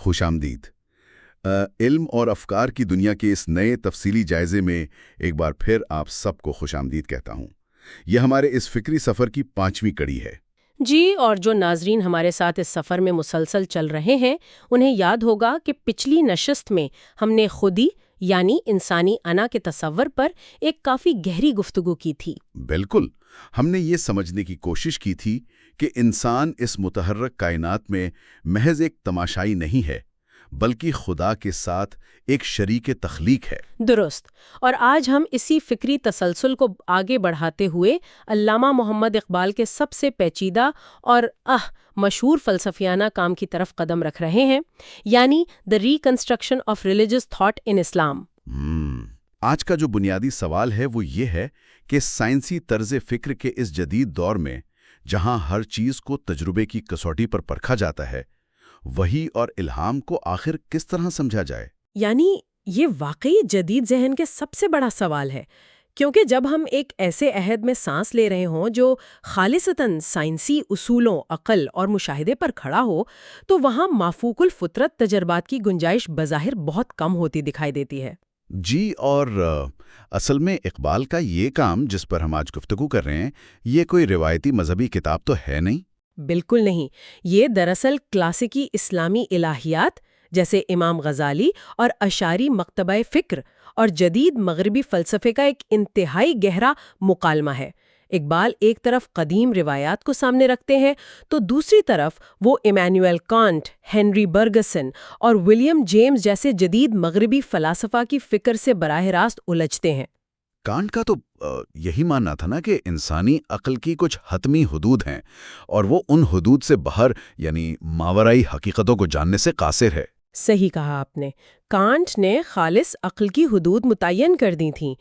خوش آمدید۔ علم اور افکار کی دنیا کے اس نئے تفصیلی جائزے میں ایک بار پھر آپ سب کو خوش آمدید کہتا ہوں۔ یہ ہمارے اس فکری سفر کی 5ویں کڑی ہے۔ جی، اور جو ناظرین ہمارے ساتھ اس سفر میں مسلسل چل رہے ہیں انہیں یاد ہوگا کہ پچھلی نشست میں ہم نے خودی یعنی انسانی انا کے تصور پر ایک کافی گہری گفتگو کی تھی۔ بالکل، ہم نے یہ سمجھنے کی کوشش کی تھی کہ انسان اس متحرک کائنات میں محض ایک تماشائی نہیں ہے بلکہ خدا کے ساتھ ایک شریک تخلیق ہے۔ درست، اور آج ہم اسی فکری تسلسل کو آگے بڑھاتے ہوئے علامہ محمد اقبال کے سب سے پیچیدہ اور مشہور فلسفیانہ کام کی طرف قدم رکھ رہے ہیں، یعنی the reconstruction of religious thought in Islam. آج کا جو بنیادی سوال ہے وہ یہ ہے کہ سائنسی طرز فکر کے اس جدید دور میں جہاں ہر چیز کو تجربے کی کسوٹی پر پرکھا جاتا ہے، وحی اور الہام کو آخر کس طرح سمجھا جائے؟ یعنی یہ واقعی جدید ذہن کے سب سے بڑا سوال ہے، کیونکہ جب ہم ایک ایسے عہد میں سانس لے رہے ہوں جو خالصتاً سائنسی اصولوں، عقل اور مشاہدے پر کھڑا ہو، تو وہاں مافوق الفطرت تجربات کی گنجائش بظاہر بہت کم ہوتی دکھائی دیتی ہے۔ جی، اور اصل میں اقبال کا یہ کام جس پر ہم آج گفتگو کر رہے ہیں، یہ کوئی روایتی مذہبی کتاب تو ہے نہیں؟ بالکل نہیں، یہ دراصل کلاسیکی اسلامی الہیات جیسے امام غزالی اور اشعری مکتبہ فکر اور جدید مغربی فلسفے کا ایک انتہائی گہرا مکالمہ ہے۔ اقبال ایک طرف قدیم روایات کو سامنے رکھتے ہیں تو دوسری طرف وہ ایمانوئل کانٹ، ہنری برگسن اور ولیم جیمز جیسے جدید مغربی فلاسفہ کی فکر سے براہ راست الجھتے ہیں۔ کانٹ کا تو یہی ماننا تھا نا کہ انسانی عقل کی کچھ حتمی حدود ہیں اور وہ ان حدود سے باہر یعنی ماورائی حقیقتوں کو جاننے سے قاصر ہے۔ صحیح کہا آپ نے، کانٹ نے خالص عقل کی حدود متعین کر دی تھیں،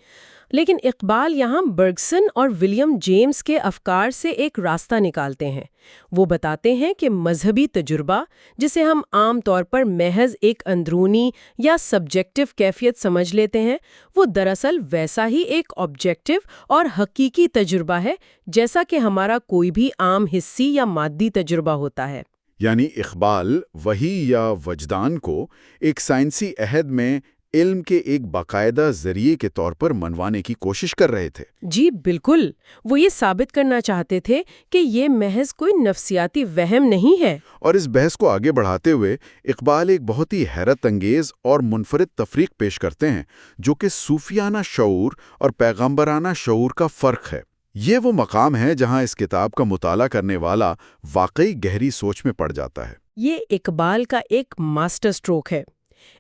لیکن اقبال یہاں برگسن اور ولیم جیمز کے افکار سے ایک راستہ نکالتے ہیں۔ وہ بتاتے ہیں کہ مذہبی تجربہ، جسے ہم عام طور پر محض ایک اندرونی یا سبجیکٹو کیفیت سمجھ لیتے ہیں، وہ دراصل ویسا ہی ایک آبجیکٹو اور حقیقی تجربہ ہے جیسا کہ ہمارا کوئی بھی عام حسی یا مادی تجربہ ہوتا ہے۔ یعنی اقبال وحی یا وجدان کو ایک سائنسی عہد میں علم کے ایک باقاعدہ ذریعے کے طور پر منوانے کی کوشش کر رہے تھے۔ جی بالکل، وہ یہ ثابت کرنا چاہتے تھے کہ یہ محض کوئی نفسیاتی وہم نہیں ہے۔ اور اس بحث کو آگے بڑھاتے ہوئے اقبال ایک بہت ہی حیرت انگیز اور منفرد تفریق پیش کرتے ہیں جو کہ صوفیانہ شعور اور پیغمبرانہ شعور کا فرق ہے۔ یہ وہ مقام ہے جہاں اس کتاب کا مطالعہ کرنے والا واقعی گہری سوچ میں پڑ جاتا ہے۔ یہ اقبال کا ایک ماسٹر سٹروک ہے۔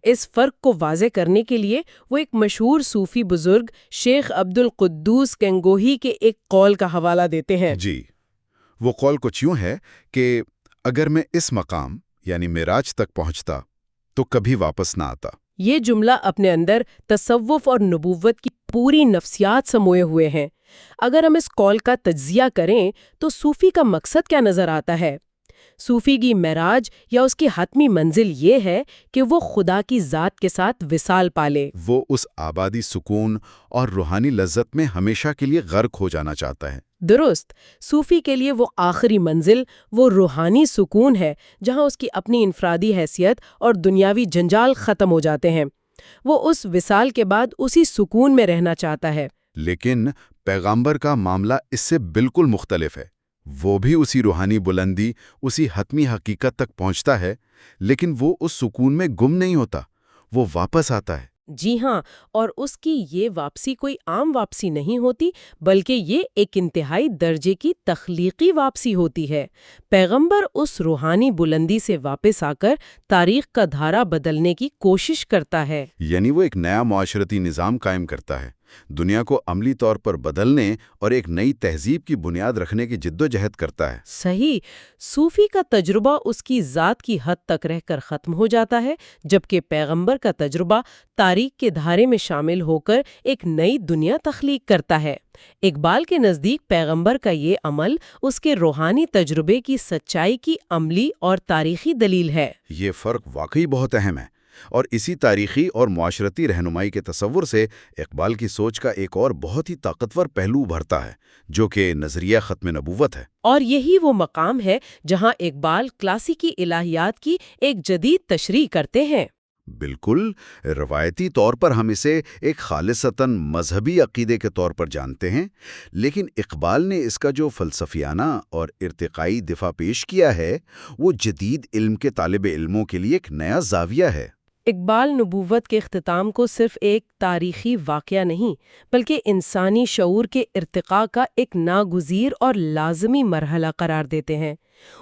اس فرق کو واضح کرنے کے لیے وہ ایک مشہور صوفی بزرگ شیخ عبد القدوس گنگوہی کے ایک قول کا حوالہ دیتے ہیں۔ جی، وہ قول کچھ یوں ہے کہ اگر میں اس مقام یعنی معراج تک پہنچتا تو کبھی واپس نہ آتا۔ یہ جملہ اپنے اندر تصوف اور نبوت کی پوری نفسیات سموئے ہوئے ہیں۔ اگر ہم اس قول کا تجزیہ کریں تو صوفی کا مقصد کیا نظر آتا ہے؟ صوفی کی معراج یا اس کی حتمی منزل یہ ہے کہ وہ خدا کی ذات کے ساتھ وصال پالے۔ وہ اس آبادی سکون اور روحانی لذت میں ہمیشہ کے لیے غرق ہو جانا چاہتا ہے۔ درست، صوفی کے لیے وہ آخری منزل وہ روحانی سکون ہے جہاں اس کی اپنی انفرادی حیثیت اور دنیاوی جنجال ختم ہو جاتے ہیں۔ وہ اس وصال کے بعد اسی سکون میں رہنا چاہتا ہے۔ لیکن پیغمبر کا معاملہ اس سے بالکل مختلف ہے۔ وہ بھی اسی روحانی بلندی، اسی حتمی حقیقت تک پہنچتا ہے، لیکن وہ اس سکون میں گم نہیں ہوتا، وہ واپس آتا ہے۔ جی ہاں، اور اس کی یہ واپسی کوئی عام واپسی نہیں ہوتی بلکہ یہ ایک انتہائی درجے کی تخلیقی واپسی ہوتی ہے۔ پیغمبر اس روحانی بلندی سے واپس آ کر تاریخ کا دھارا بدلنے کی کوشش کرتا ہے۔ یعنی وہ ایک نیا معاشرتی نظام قائم کرتا ہے، دنیا کو عملی طور پر بدلنے اور ایک نئی تہذیب کی بنیاد رکھنے کی جد و جہد کرتا ہے۔ صحیح، صوفی کا تجربہ اس کی ذات کی حد تک رہ کر ختم ہو جاتا ہے، جبکہ پیغمبر کا تجربہ تاریخ کے دھارے میں شامل ہو کر ایک نئی دنیا تخلیق کرتا ہے۔ اقبال کے نزدیک پیغمبر کا یہ عمل اس کے روحانی تجربے کی سچائی کی عملی اور تاریخی دلیل ہے۔ یہ فرق واقعی بہت اہم ہے۔ اور اسی تاریخی اور معاشرتی رہنمائی کے تصور سے اقبال کی سوچ کا ایک اور بہت ہی طاقتور پہلو ابھرتا ہے، جو کہ نظریہ ختم نبوت ہے۔ اور یہی وہ مقام ہے جہاں اقبال کلاسیکی الہیات کی ایک جدید تشریح کرتے ہیں۔ بالکل، روایتی طور پر ہم اسے ایک خالصتاً مذہبی عقیدے کے طور پر جانتے ہیں، لیکن اقبال نے اس کا جو فلسفیانہ اور ارتقائی دفاع پیش کیا ہے، وہ جدید علم کے طالب علموں کے لیے ایک نیا زاویہ ہے۔ اقبال نبوت کے اختتام کو صرف ایک تاریخی واقعہ نہیں بلکہ انسانی شعور کے ارتقاء کا ایک ناگزیر اور لازمی مرحلہ قرار دیتے ہیں۔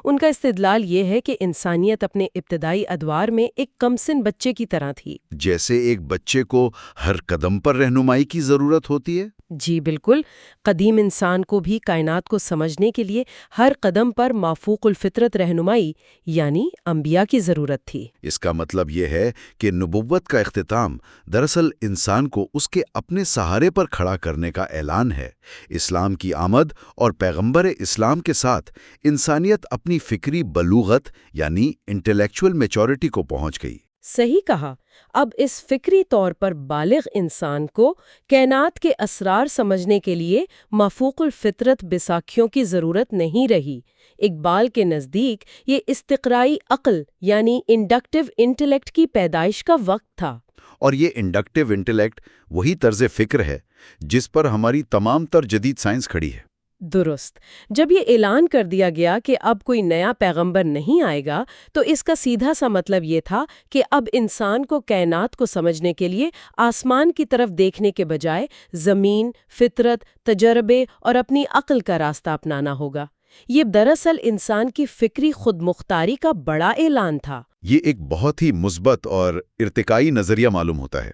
ان کا استدلال یہ ہے کہ انسانیت اپنے ابتدائی ادوار میں ایک کمسن بچے کی طرح تھی۔ جیسے ایک بچے کو ہر قدم پر رہنمائی کی ضرورت ہوتی ہے۔ جی بالکل، قدیم انسان کو بھی کائنات کو سمجھنے کے لیے ہر قدم پر مافوق الفطرت رہنمائی یعنی انبیاء کی ضرورت تھی۔ اس کا مطلب یہ ہے کہ نبوت کا اختتام دراصل انسان کو اس کے اپنے سہارے پر کھڑا کرنے کا اعلان ہے۔ اسلام کی آمد اور پیغمبر اسلام کے ساتھ انسانیت اپنی فکری بلوغت یعنی انٹلیکچول میچورٹی کو پہنچ گئی۔ صحیح کہا۔ اب اس فکری طور پر بالغ انسان کو کائنات کے اسرار سمجھنے کے لیے مافوق الفطرت بیساکھیوں کی ضرورت نہیں رہی۔ اقبال کے نزدیک یہ استقرائی عقل یعنی انڈکٹیو انٹلیکٹ کی پیدائش کا وقت تھا۔ اور یہ انڈکٹیو انٹلیکٹ وہی طرز فکر ہے جس پر ہماری تمام تر جدید سائنس کھڑی ہے۔ درست۔ جب یہ اعلان کر دیا گیا کہ اب کوئی نیا پیغمبر نہیں آئے گا تو اس کا سیدھا سا مطلب یہ تھا کہ اب انسان کو کائنات کو سمجھنے کے لیے آسمان کی طرف دیکھنے کے بجائے زمین، فطرت، تجربے اور اپنی عقل کا راستہ اپنانا ہوگا۔ یہ دراصل انسان کی فکری خود مختاری کا بڑا اعلان تھا۔ یہ ایک بہت ہی مثبت اور ارتقائی نظریہ معلوم ہوتا ہے،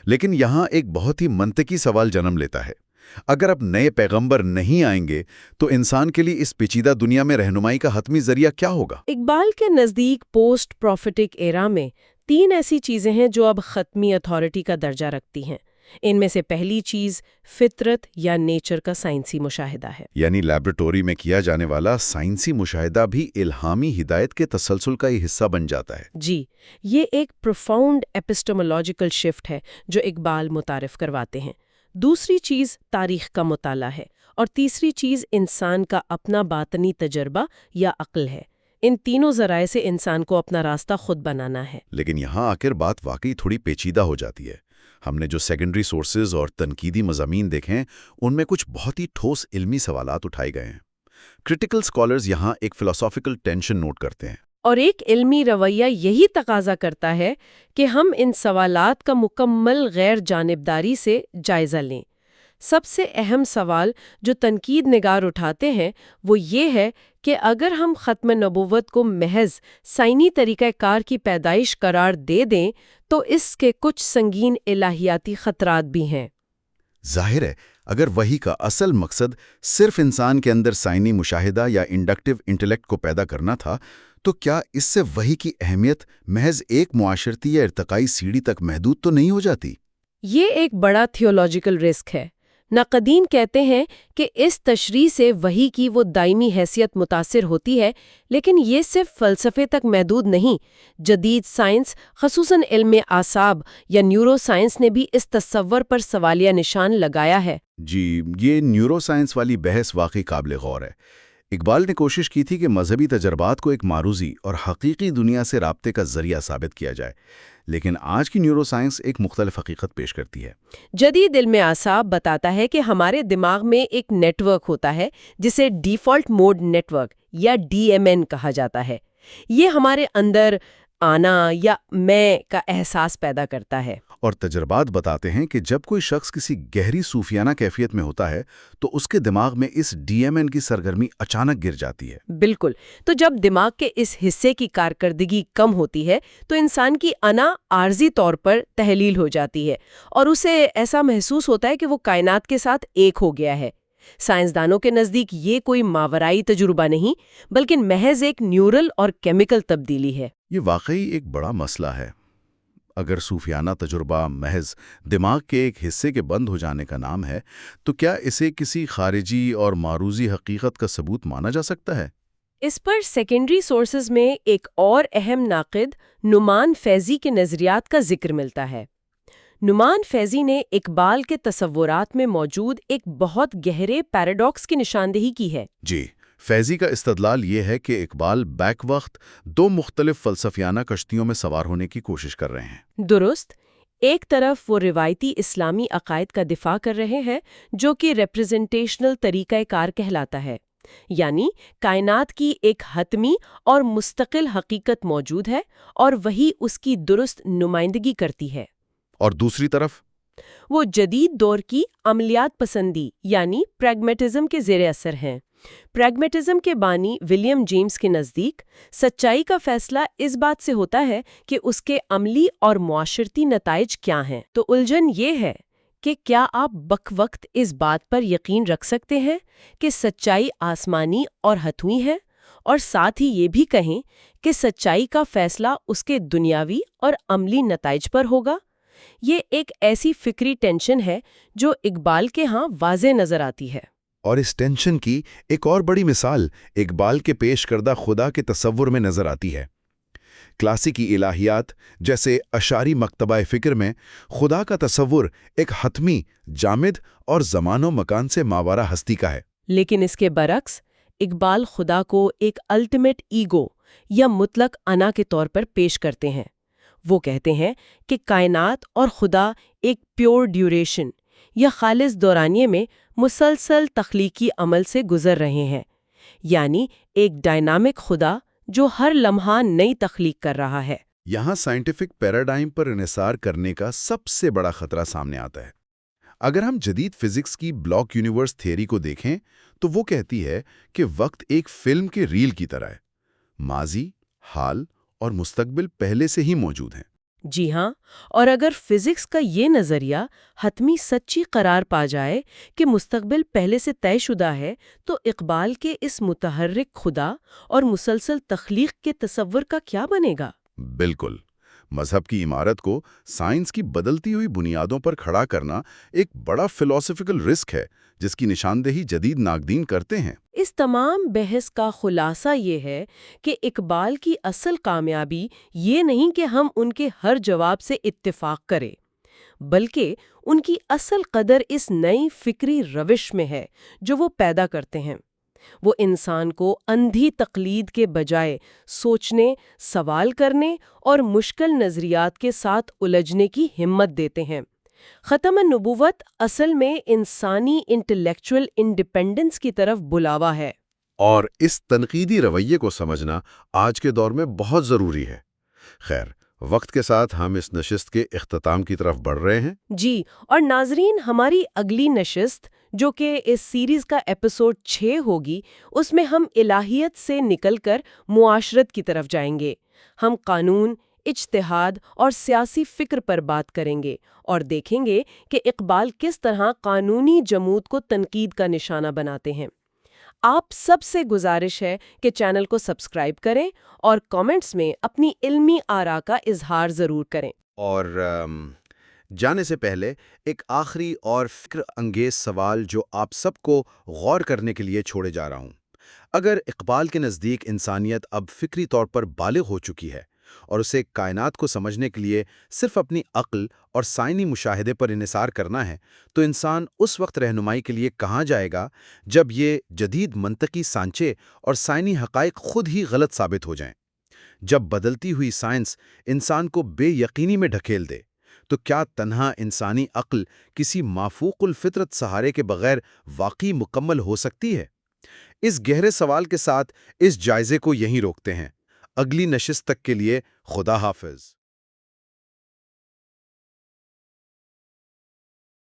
لیکن یہاں ایک بہت ہی منطقی سوال جنم لیتا ہے۔ اگر اب نئے پیغمبر نہیں آئیں گے تو انسان کے لیے اس پیچیدہ دنیا میں رہنمائی کا حتمی ذریعہ کیا ہوگا؟ اقبال کے نزدیک پوسٹ پروفیٹک ایرا میں 3 ایسی چیزیں ہیں جو اب ختمی اتھارٹی کا درجہ رکھتی ہیں۔ ان میں سے پہلی چیز فطرت یا نیچر کا سائنسی مشاہدہ ہے۔ یعنی لیبارٹوری میں کیا جانے والا سائنسی مشاہدہ بھی الہامی ہدایت کے تسلسل کا ہی حصہ بن جاتا ہے۔ جی، یہ ایک پروفاؤنڈ ایپسٹمولوجیکل شفٹ ہے جو اقبال متعارف کرواتے ہیں۔ دوسری چیز تاریخ کا مطالعہ ہے اور تیسری چیز انسان کا اپنا باطنی تجربہ یا عقل ہے۔ ان تینوں ذرائع سے انسان کو اپنا راستہ خود بنانا ہے۔ لیکن یہاں آخر بات واقعی تھوڑی پیچیدہ ہو جاتی ہے۔ ہم نے جو سیکنڈری سورسز اور تنقیدی مضامین دیکھے ہیں، ان میں کچھ بہت ہی ٹھوس علمی سوالات اٹھائے گئے ہیں۔ کرٹیکل سکالرز یہاں ایک فلسافیکل ٹینشن نوٹ کرتے ہیں، اور ایک علمی رویہ یہی تقاضا کرتا ہے کہ ہم ان سوالات کا مکمل غیر جانبداری سے جائزہ لیں۔ سب سے اہم سوال جو تنقید نگار اٹھاتے ہیں وہ یہ ہے کہ اگر ہم ختم نبوت کو محض سائنسی طریقہ کار کی پیدائش قرار دے دیں تو اس کے کچھ سنگین الہیاتی خطرات بھی ہیں۔ ظاہر ہے، اگر وحی کا اصل مقصد صرف انسان کے اندر سائنسی مشاہدہ یا انڈکٹیو انٹلیکٹ کو پیدا کرنا تھا، تو کیا اس سے وحی کی اہمیت محض ایک معاشرتی یا ارتقائی سیڑھی تک محدود تو نہیں ہو جاتی؟ یہ ایک بڑا تھیولوجیکل رسک ہے۔ ناقدین کہتے ہیں کہ اس تشریح سے وحی کی وہ دائمی حیثیت متاثر ہوتی ہے، لیکن یہ صرف فلسفے تک محدود نہیں۔ جدید سائنس، خصوصاً علم اعصاب یا نیورو سائنس نے بھی اس تصور پر سوالیہ نشان لگایا ہے۔ جی، یہ نیورو سائنس والی بحث واقعی قابل غور ہے۔ اقبال نے کوشش کی تھی کہ مذہبی تجربات کو ایک معروضی اور حقیقی دنیا سے رابطے کا ذریعہ ثابت کیا جائے، لیکن آج کی نیورو سائنس ایک مختلف حقیقت پیش کرتی ہے۔ جدید علم اعصاب بتاتا ہے کہ ہمارے دماغ میں ایک نیٹ ورک ہوتا ہے جسے ڈیفالٹ موڈ نیٹ ورک یا DMN کہا جاتا ہے۔ یہ ہمارے اندر آنا یا میں کا احساس پیدا کرتا ہے۔ اور تجربات بتاتے ہیں کہ جب کوئی شخص کسی گہری صوفیانہ کیفیت میں ہوتا ہے تو اس کے دماغ میں اس DMN کی سرگرمی اچانک گر جاتی ہے۔ بالکل، تو جب دماغ کے اس حصے کی کارکردگی کم ہوتی ہے تو انسان کی انا عارضی طور پر تحلیل ہو جاتی ہے اور اسے ایسا محسوس ہوتا ہے کہ وہ کائنات کے ساتھ ایک ہو گیا ہے۔ سائنسدانوں کے نزدیک یہ کوئی ماورائی تجربہ نہیں بلکہ محض ایک نیورل اور کیمیکل تبدیلی ہے۔ یہ واقعی ایک بڑا مسئلہ ہے۔ اگر صوفیانہ تجربہ محض دماغ کے ایک حصے کے بند ہو جانے کا نام ہے، تو کیا اسے کسی خارجی اور معروضی حقیقت کا ثبوت مانا جا سکتا ہے؟ اس پر سیکنڈری سورسز میں ایک اور اہم ناقد نعمان فیضی کے نظریات کا ذکر ملتا ہے۔ نعمان فیضی نے اقبال کے تصورات میں موجود ایک بہت گہرے پیراڈاکس کی نشاندہی کی ہے۔ جی، فیضی کا استدلال یہ ہے کہ اقبال بیک وقت دو مختلف فلسفیانہ کشتیوں میں سوار ہونے کی کوشش کر رہے ہیں۔ درست، ایک طرف وہ روایتی اسلامی عقائد کا دفاع کر رہے ہیں جو کہ ریپریزنٹیشنل طریقہ کار کہلاتا ہے، یعنی کائنات کی ایک حتمی اور مستقل حقیقت موجود ہے اور وہی اس کی درست نمائندگی کرتی ہے۔ اور دوسری طرف وہ جدید دور کی عملیات پسندی یعنی پریگمیٹزم کے زیر اثر ہیں۔ پریگمیٹزم کے بانی ولیم جیمز کے نزدیک سچائی کا فیصلہ اس بات سے ہوتا ہے کہ اس کے عملی اور معاشرتی نتائج کیا ہیں۔ تو الجھن یہ ہے کہ کیا آپ بک وقت اس بات پر یقین رکھ سکتے ہیں کہ سچائی آسمانی اور حتمی ہے، اور ساتھ ہی یہ بھی کہیں کہ سچائی کا فیصلہ اس کے دنیاوی اور عملی نتائج پر ہوگا؟ یہ ایک ایسی فکری ٹینشن ہے جو اقبال کے ہاں واضح نظر آتی ہے۔ اور اس ٹینشن کی ایک اور بڑی مثال اقبال کے پیش کردہ خدا کے تصور میں نظر آتی ہے۔ کلاسیکی الہیات جیسے اشعری مکتبہ فکر میں خدا کا تصور ایک حتمی، جامد اور زمان و مکان سے ماورا ہستی کا ہے۔ لیکن اس کے برعکس اقبال خدا کو ایک الٹیمیٹ ایگو یا مطلق انا کے طور پر پیش کرتے ہیں۔ وہ کہتے ہیں کہ کائنات اور خدا ایک پیور ڈیوریشن یا خالص دورانیے میں مسلسل تخلیقی عمل سے گزر رہے ہیں، یعنی ایک ڈائنامک خدا جو ہر لمحہ نئی تخلیق کر رہا ہے۔ یہاں سائنٹیفک پیراڈائم پر انحصار کرنے کا سب سے بڑا خطرہ سامنے آتا ہے۔ اگر ہم جدید فزکس کی بلاک یونیورس تھیوری کو دیکھیں تو وہ کہتی ہے کہ وقت ایک فلم کے ریل کی طرح ہے، ماضی، حال اور مستقبل پہلے سے ہی موجود ہیں۔ جی ہاں، اور اگر فزکس کا یہ نظریہ حتمی سچی قرار پا جائے کہ مستقبل پہلے سے طے شدہ ہے، تو اقبال کے اس متحرک خدا اور مسلسل تخلیق کے تصور کا کیا بنے گا؟ بالکل، مذہب کی عمارت کو سائنس کی بدلتی ہوئی بنیادوں پر کھڑا کرنا ایک بڑا فلسافیکل رسک ہے جس کی نشاندہی جدید ناقدین کرتے ہیں۔ اس تمام بحث کا خلاصہ یہ ہے کہ اقبال کی اصل کامیابی یہ نہیں کہ ہم ان کے ہر جواب سے اتفاق کریں، بلکہ ان کی اصل قدر اس نئی فکری روش میں ہے جو وہ پیدا کرتے ہیں۔ وہ انسان کو اندھی تقلید کے بجائے سوچنے، سوال کرنے اور مشکل نظریات کے ساتھ الجھنے کی ہمت دیتے ہیں۔ ختم النبوت اصل میں انسانی انٹلیکچول انڈیپینڈنس کی طرف بلاوا ہے۔ اور اس تنقیدی رویے کو سمجھنا آج کے دور میں بہت ضروری ہے۔ خیر، وقت کے ساتھ ہم اس نشست کے اختتام کی طرف بڑھ رہے ہیں۔ جی، اور ناظرین، ہماری اگلی نشست جو کہ اس سیریز کا ایپیسوڈ 6 ہوگی، اس میں ہم الہیت سے نکل کر معاشرت کی طرف جائیں گے۔ ہم قانون، اجتہاد اور سیاسی فکر پر بات کریں گے اور دیکھیں گے کہ اقبال کس طرح قانونی جمود کو تنقید کا نشانہ بناتے ہیں۔ آپ سب سے گزارش ہے کہ چینل کو سبسکرائب کریں اور کامنٹس میں اپنی علمی آراء کا اظہار ضرور کریں۔ اور جانے سے پہلے ایک آخری اور فکر انگیز سوال جو آپ سب کو غور کرنے کے لیے چھوڑے جا رہا ہوں۔ اگر اقبال کے نزدیک انسانیت اب فکری طور پر بالغ ہو چکی ہے اور اسے کائنات کو سمجھنے کے لیے صرف اپنی عقل اور سائنسی مشاہدے پر انحصار کرنا ہے، تو انسان اس وقت رہنمائی کے لیے کہاں جائے گا جب یہ جدید منطقی سانچے اور سائنسی حقائق خود ہی غلط ثابت ہو جائیں؟ جب بدلتی ہوئی سائنس انسان کو بے یقینی میں ڈھکیل دے، تو کیا تنہا انسانی عقل کسی مافوق الفطرت سہارے کے بغیر واقعی مکمل ہو سکتی ہے؟ اس گہرے سوال کے ساتھ اس جائزے کو یہیں روکتے ہیں۔ اگلی نشست تک کے لیے خدا حافظ۔